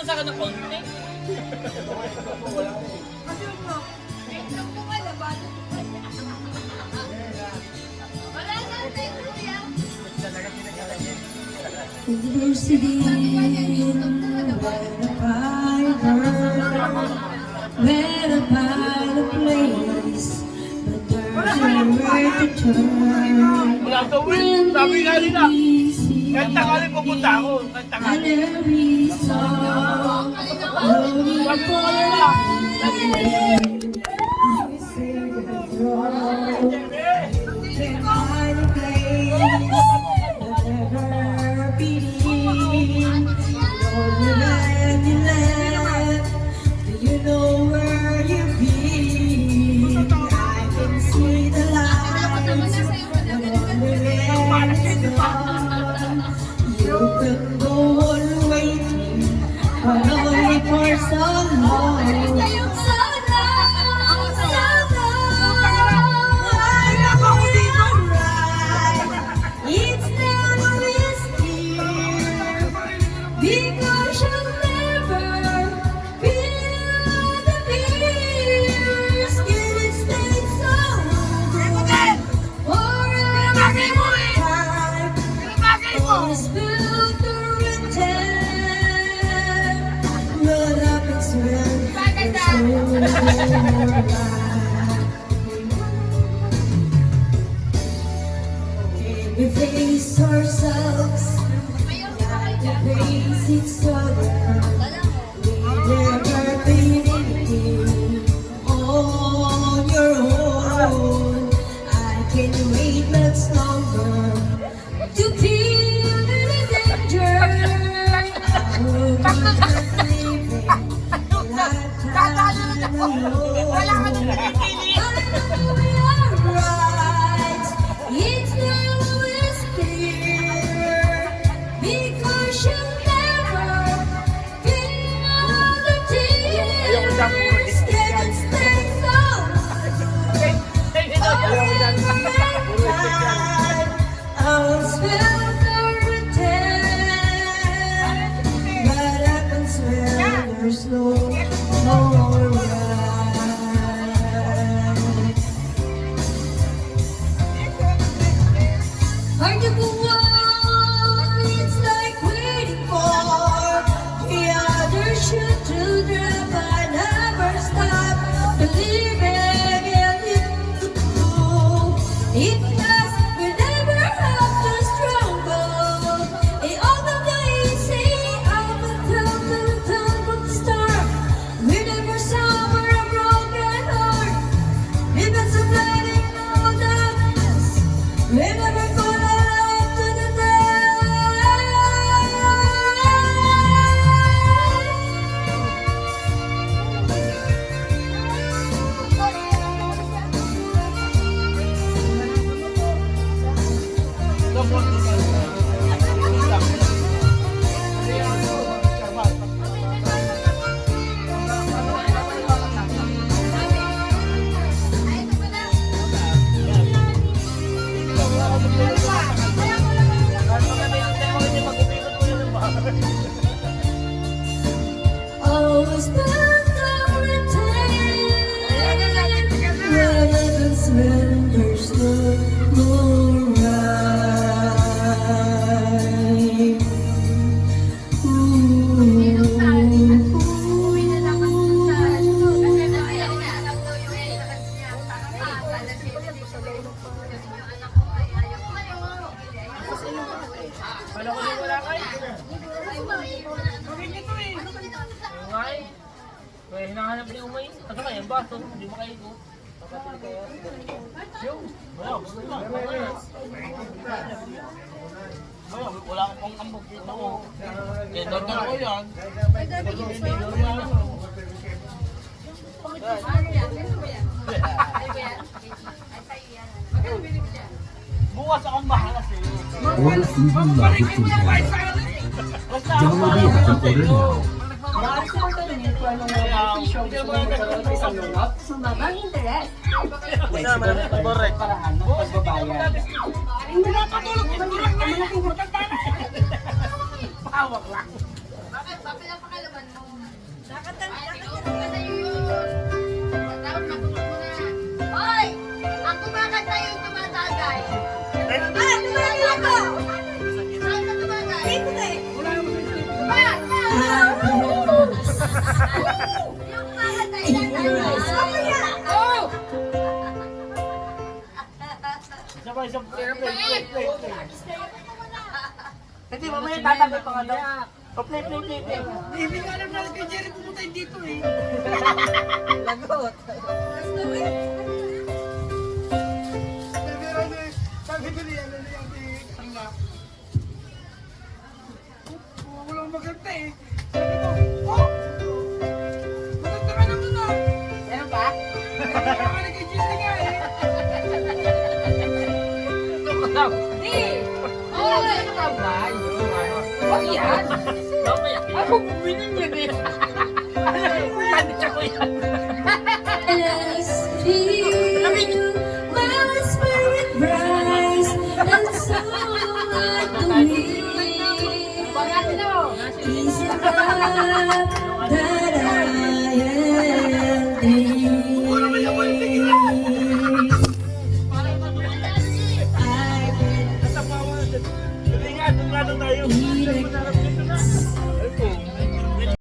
sa akin ng konti. Diversity where the find a place, but there's nowhere to turn. Wala gawin. Sabi nga nila. Kahit tangali pupunta ako. Kahit tangali. And every song lonely Wag ko kayo na. we sing the throne. Can't find a place that never beating. Lord, you left, you left. Do you know where you've been? I can see the lights. I wonder where it's gone. You can go on waiting, but only for so long. It's now always clear, because you'll never feel the fears. Can it stay so long forever time? Always built to return. What happens when there's no more life? We face ourselves, like we face each other. We never been anything on your own. I can't wait much longer to feel any danger. I will not living lifetime alone. I know we are right. It's now always clear, because you'll never feel the tears. Can't stay so I was filled to return. What happens when there's no more right? Hard to go on, it's like waiting for the other shoe to drop. I never stop believing in you. If not, we never have to struggle. In all the easy, out the top of the star. We never suffer a broken heart. Even some letting all darkness. We never fall out to the always built to return. What happens when there's no more right? Wala ko din wala kayo. Bakit ito eh? Ngay. Kaya hinahanap ni Umay. Ano kaya yung baso? Hindi mo kayo. Wala, gusto lang. Wala akong pang ambog dito ko. Kaya dorgan ako yan. Bukas akong bahala sa iyo. All food you love is food now. Jollibee app and order now. Sumabang interes. Correct. Paraan ng pagbabayad. Hindi na patulog. Malaking matanda na. Pahawak lang. Papel ang pakalaban mo. Nakakanta yun. Tapos matulog mo na. Hoy! Ang kumakanta yung tumatagay. Tumagay ako! Saan ka tumagay? Dito na eh. Yung kumakanta yung tatagay. Oh! Sabay, play. Hindi, mamaya tatagay pa nga daw. O, play. Hindi nga alam na kay Jerry pumunta dito eh. Sabi ko niya, ano yung anak. Walang maganda eh. Sabi ko, oh! Maganda ka naman ah. Meron ba? Kaya ka na kay Jerry nga eh. Di! Oh, meron ka ba? Wag yan! Ako buminin niya din. Let's feel my spirit rise and so like the wind. Pagkati na mo! Is it love that I am?